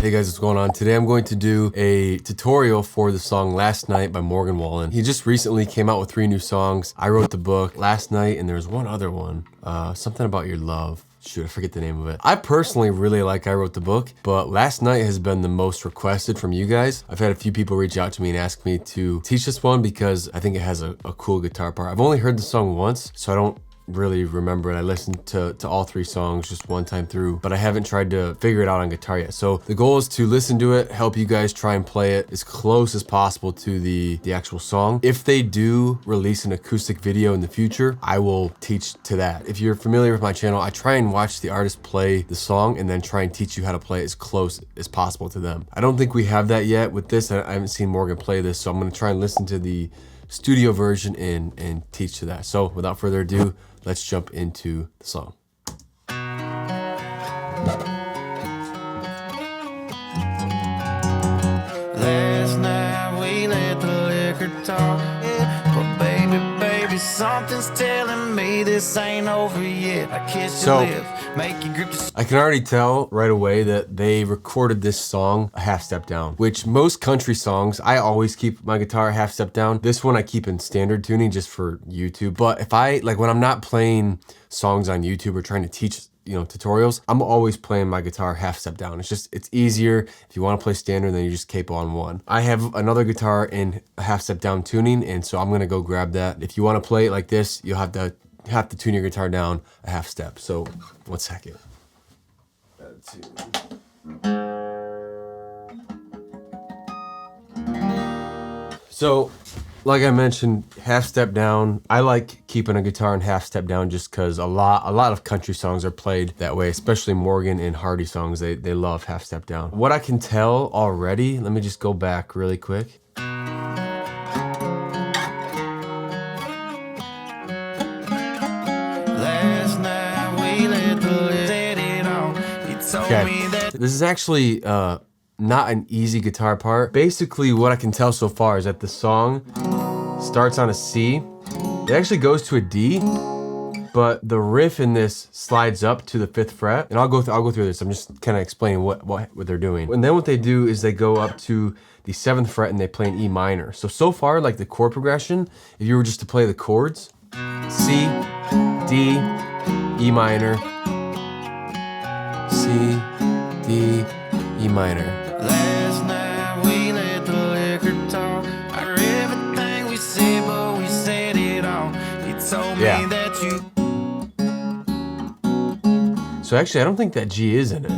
Hey guys, what's going on? Today I'm going to do a tutorial for the song Last Night by Wallen. He just recently came out with 3 new songs. I wrote the book Last Night, and there's one other one, something about your love. Shoot, I forget the name of it. I personally really like I Wrote the Book, but Last Night has been the most requested from you guys. I've had a few people reach out to me and ask me to teach this one because I think it has a cool guitar part. I've only heard the song once, so I don't really remember it. I listened to all 3 songs just one time through, but I haven't tried to figure it out on guitar yet. So the goal is to listen to it, help you guys try and play it as close as possible to the actual song. If they do release an acoustic video in the future, I will teach to that. If you're familiar with my channel, I try and watch the artist play the song and then try and teach you how to play it as close as possible to them. I don't think we have that yet with this. I haven't seen Morgan play this, so I'm gonna try and listen to the studio version and teach to that. So without further ado, let's jump into the song. Last night we let the liquor talk, but baby, something's telling me this ain't over yet. I kiss your lips, make you grip the... I can already tell right away that they recorded this song a half step down, which most country songs, I always keep my guitar a half step down. This one I keep in standard tuning just for YouTube. But if when I'm not playing songs on YouTube or trying to teach, tutorials, I'm always playing my guitar half step down. It's easier. If you want to play standard, then you just capo on 1. I have another guitar in a half step down tuning, and so I'm gonna go grab that. If you want to play it like this, you'll have to tune your guitar down a half step. So 1 second. So, like I mentioned, half step down. I like keeping a guitar in half step down just because a lot of country songs are played that way, especially Morgan and Hardy songs. They love half step down. What I can tell already, let me just go back really quick. Last night we let the liquor set it on. He told me that... This is actually not an easy guitar part. Basically, what I can tell so far is that the song starts on a C. It actually goes to a D, but the riff in this slides up to the 5th fret. And I'll go through this. I'm just kind of explaining what they're doing. And then what they do is they go up to the 7th fret and they play an E minor. So far, like the chord progression, if you were just to play the chords, C, D, E minor, C, D, E minor. Last night we let the liquor talk. I heard everything we said, but we said it all. He told me that you... So actually, I don't think that G is in it.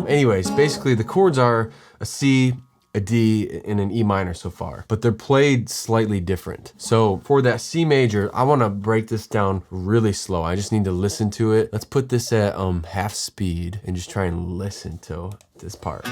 Anyways, basically the chords are a C, a D, and an E minor so far, but they're played slightly different. So for that C major, I want to break this down really slow. I just need to listen to it. Let's put this at half speed and just try and listen to this part.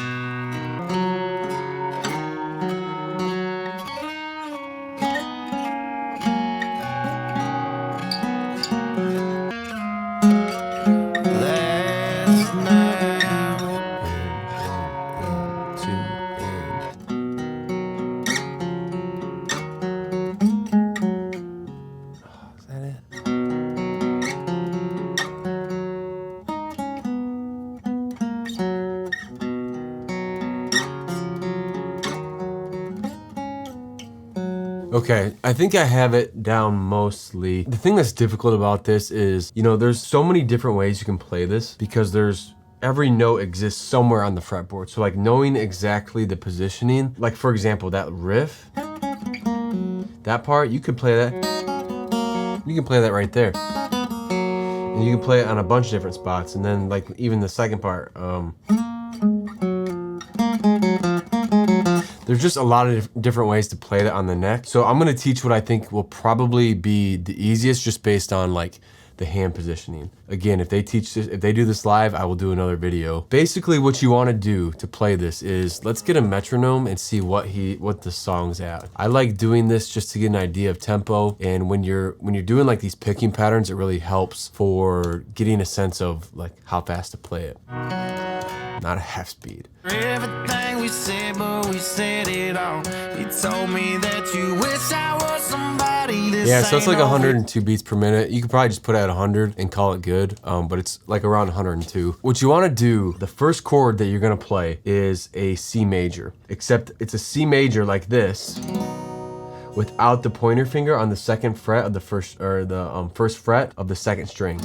Okay, I think I have it down mostly. The thing that's difficult about this is, there's so many different ways you can play this because every note exists somewhere on the fretboard. So like knowing exactly the positioning, like for example, that riff, that part, you could play that. You can play that right there. And you can play it on a bunch of different spots. And then like even the second part, there's just a lot of different ways to play that on the neck. So I'm gonna teach what I think will probably be the easiest just based on like the hand positioning. Again, if they do this live, I will do another video. Basically what you wanna do to play this is, let's get a metronome and see what the song's at. I like doing this just to get an idea of tempo. And when you're doing like these picking patterns, it really helps for getting a sense of like how fast to play it. Not a half speed. Everything we said, but we said it all. He told me that you wish I was somebody to this Yeah, so it's like ain't over 102 beats per minute. You could probably just put it at 100 and call it good, but it's like around 102. What you wanna do, the first chord that you're gonna play is a C major, except it's a C major like this, without the pointer finger on the second fret of the first, or the first fret of the second string.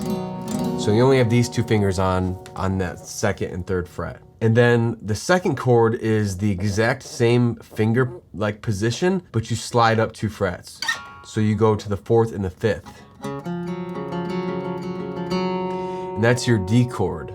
So you only have these two fingers on that second and third fret. And then the second chord is the exact same finger like position, but you slide up 2 frets. So you go to the 4th and the 5th. And that's your D chord.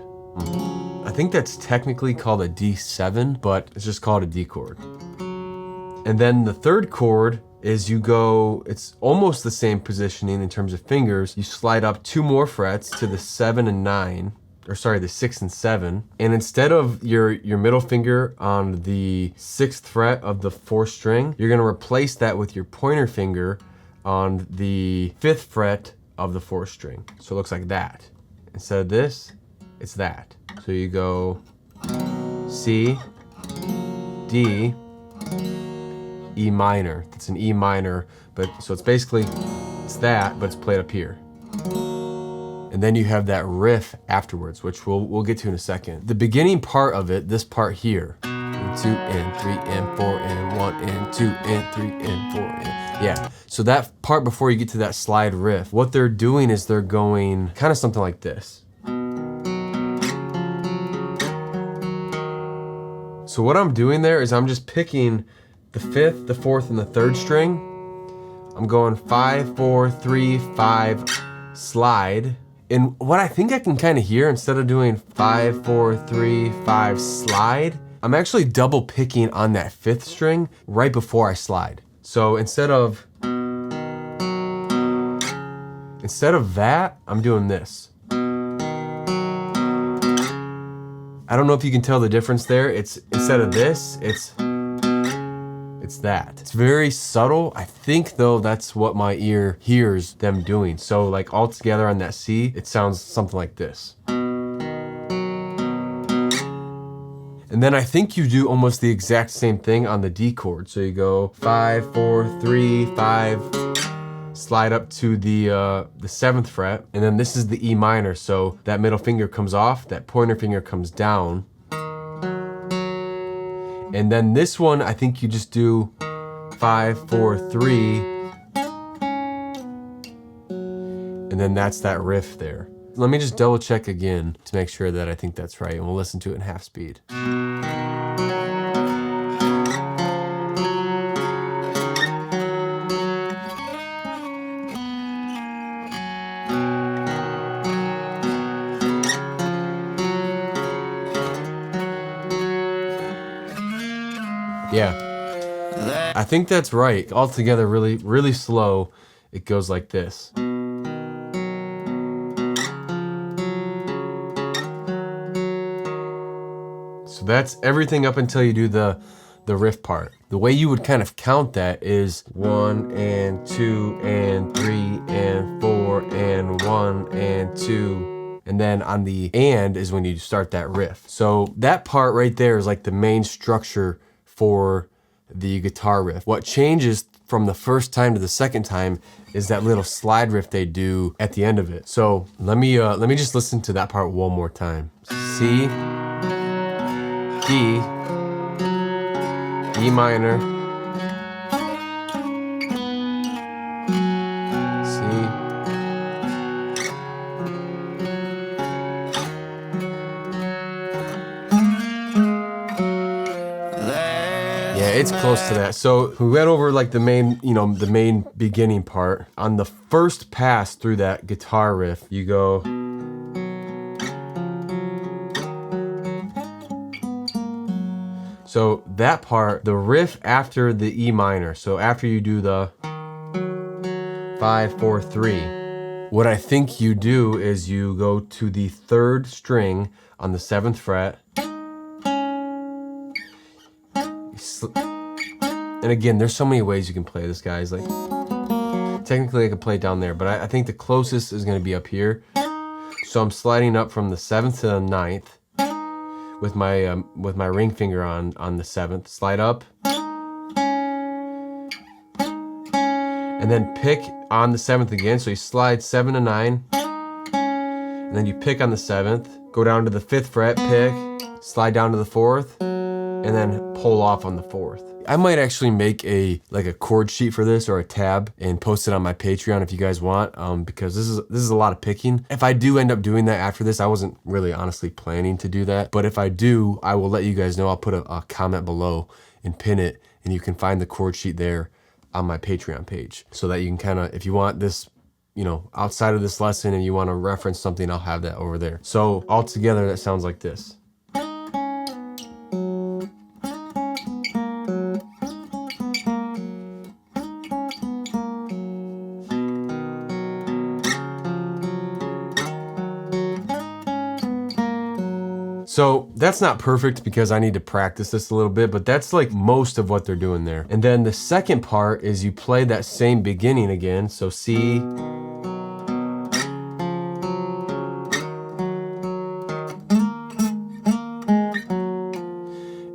I think that's technically called a D7, but it's just called a D chord. And then the third chord is you go, it's almost the same positioning in terms of fingers. You slide up 2 more frets to the 7 and 9, or sorry, the 6 and 7. And instead of your middle finger on the 6th fret of the 4th string, you're gonna replace that with your pointer finger on the 5th fret of the 4th string. So it looks like that. Instead of this, it's that. So you go C, D, E minor. It's an E minor, but so it's basically, it's that, but it's played up here. And then you have that riff afterwards, which we'll get to in a second. The beginning part of it, this part here, 2 and 3 and 4 and 1 and 2 and 3 and 4 and, yeah. So that part before you get to that slide riff, what they're doing is they're going kind of something like this. So what I'm doing there is I'm just picking the 5th, the 4th, and the 3rd string. I'm going 5, 4, 3, 5, slide. And what I think I can kind of hear, instead of doing 5, 4, 3, 5, slide, I'm actually double picking on that 5th string right before I slide. So instead of that, I'm doing this. I don't know if you can tell the difference there. It's instead of this, it's that. It's very subtle. I think though that's what my ear hears them doing. So like all together on that C, it sounds something like this. And then I think you do almost the exact same thing on the D chord. So you go 5, 4, 3, 5, slide up to the 7th fret, and then this is the E minor. So that middle finger comes off, that pointer finger comes down. And then this one, I think you just do 5, 4, 3, and then that's that riff there. Let me just double check again to make sure that I think that's right, and we'll listen to it in half speed. Yeah, I think that's right. All together, really, really slow. It goes like this. So that's everything up until you do the riff part. The way you would kind of count that is 1 and 2 and 3 and 4 and 1 and 2. And then on the and is when you start that riff. So that part right there is like the main structure for the guitar riff. What changes from the first time to the second time is that little slide riff they do at the end of it. So let me just listen to that part one more time. C, D, E minor, C, yeah, it's close to that. So we went over like the main, the main beginning part. On the first pass through that guitar riff, you go. So that part, the riff after the E minor, so after you do the 5, 4, 3, what I think you do is you go to the 3rd string on the 7th fret. And again, there's so many ways you can play this, guys. Like, technically I could play it down there, but I think the closest is gonna be up here. So I'm sliding up from the 7th to the 9th. With my ring finger on the 7th, slide up, and and then pick on the 7th again. So you slide 7 to 9, and then you pick on the 7th, go down to the 5th fret, pick, slide down to the 4th, and then pull off on the 4th. I might actually make a chord sheet for this, or a tab, and post it on my Patreon if you guys want, because this is a lot of picking. If I do end up doing that after this, I wasn't really honestly planning to do that, but if I do, I will let you guys know. I'll put a comment below and pin it, and you can find the chord sheet there on my Patreon page, so that you can kind of, if you want this, you know, outside of this lesson and you want to reference something, I'll have that over there. So all together, that sounds like this. So that's not perfect because I need to practice this a little bit, but that's like most of what they're doing there. And then the second part is you play that same beginning again. So C,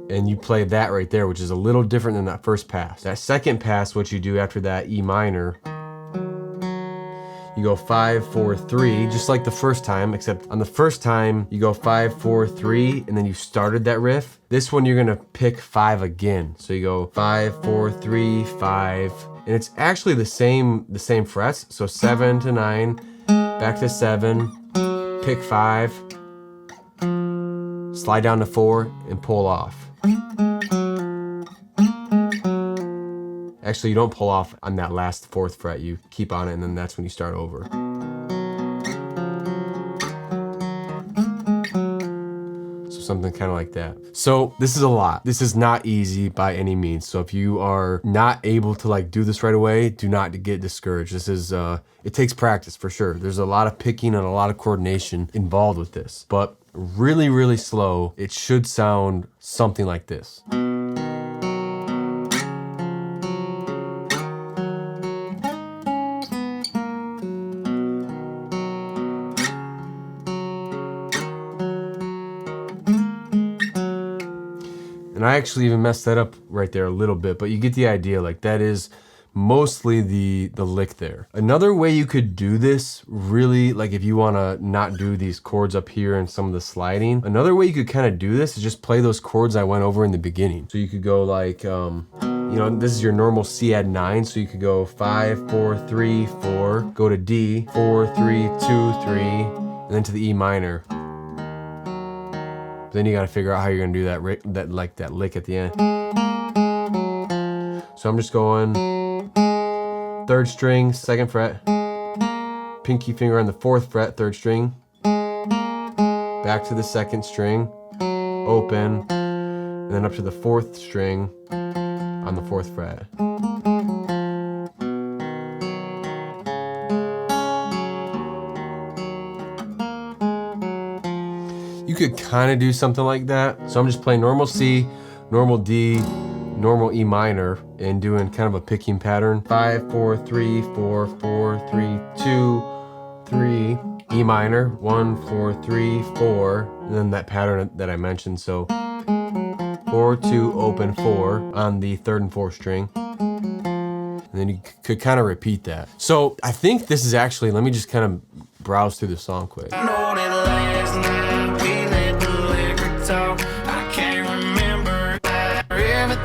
and you play that right there, which is a little different than that first pass. That second pass, what you do after that E minor, you go 5, 4, 3, just like the first time, except on the first time you go 5, 4, 3, and then you started that riff. This one you're gonna pick 5 again. So you go 5, 4, 3, 5, and it's actually the same frets. So 7 to 9, back to 7, pick 5, slide down to 4, and pull off. Actually, you don't pull off on that last 4th fret. You keep on it, and then that's when you start over. So something kind of like that. So this is a lot. This is not easy by any means. So if you are not able to like do this right away, do not get discouraged. This is, it takes practice for sure. There's a lot of picking and a lot of coordination involved with this, but really, really slow. It should sound something like this. And I actually even messed that up right there a little bit, but you get the idea. Like that is mostly the lick there. Another way you could do this, really, like if you want to not do these chords up here and some of the sliding, another way you could kind of do this is just play those chords I went over in the beginning. So you could go like, you know, this is your normal C add 9, so you could go 5, 4, 3, 4, go to D, 4, 3, 2, 3, and then to the E minor. Then you got to figure out how you're going to do that lick at the end. So I'm just going 3rd string, 2nd fret, pinky finger on the 4th fret, 3rd string, back to the 2nd string, open, and then up to the 4th string on the 4th fret. You could kind of do something like that. So I'm just playing normal C, normal D, normal E minor, and doing kind of a picking pattern. 5, 4, 3, 4, 4, 3, 2, 3, E minor, 1, 4, 3, 4, and then that pattern that I mentioned. So 4, 2, open 4 on the 3rd and 4th string. And then you could kind of repeat that. So I think this is actually, let me just kind of browse through the song quick. I can't remember everything.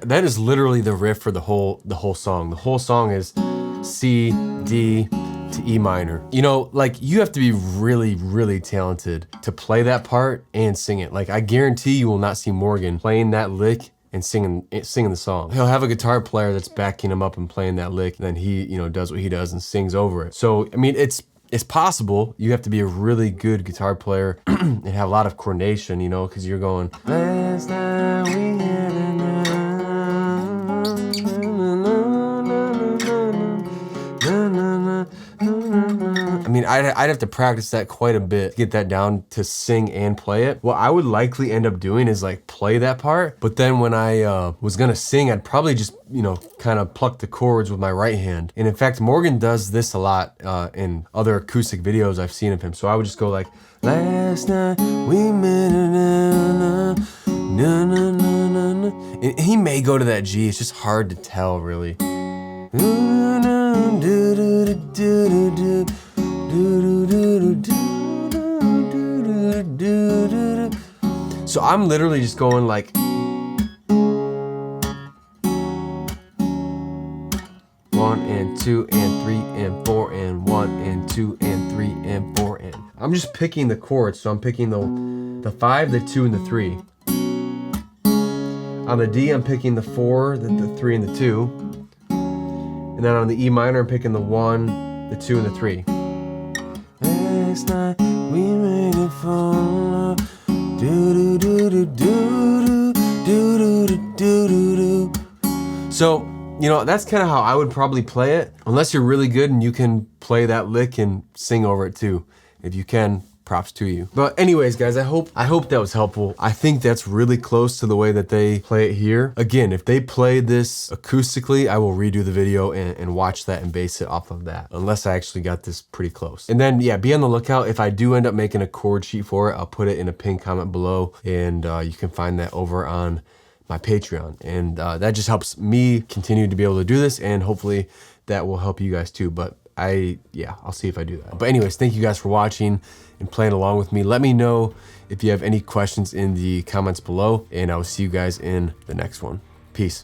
That is literally the riff for the whole song. The whole song is C, D to E minor. You know, like you have to be really, really talented to play that part and sing it. Like I guarantee you will not see Morgan playing that lick and singing the song. He'll have a guitar player that's backing him up and playing that lick, and then he, you know, does what he does and sings over it. So I mean, it's possible. You have to be a really good guitar player and have a lot of coordination, you know, because you're going, last night we had I mean, I'd have to practice that quite a bit to get that down to sing and play it. What I would likely end up doing is like play that part, but then when I was gonna sing, I'd probably just, you know, kind of pluck the chords with my right hand. And in fact, Morgan does this a lot in other acoustic videos I've seen of him. So I would just go like, last night we met, Na, na, na, na, na. And he may go to that G, it's just hard to tell really. So I'm literally just going like 1 and 2 and 3 and 4 and 1 and 2 and 3 and 4 and I'm just picking the chords, so I'm picking the 5, the 2, and the 3. On the D, I'm picking the 4, the 3, and the 2. And then on the E minor, I'm picking the 1, the 2, and the 3. Last night we made it for love. Do do do do do do do do do do. So, you know, that's kind of how I would probably play it, unless you're really good and you can play that lick and sing over it too. If you can, props to you. But anyways, guys, I hope that was helpful. I think that's really close to the way that they play it here. Again, if they played this acoustically, I will redo the video and watch that and base it off of that, unless I actually got this pretty close. And then, yeah, be on the lookout. If I do end up making a chord sheet for it, I'll put it in a pinned comment below, and you can find that over on my Patreon. And that just helps me continue to be able to do this, and hopefully that will help you guys too. But I'll see if I do that. But anyways, thank you guys for watching and playing along with me. Let me know if you have any questions in the comments below, and I will see you guys in the next one. Peace.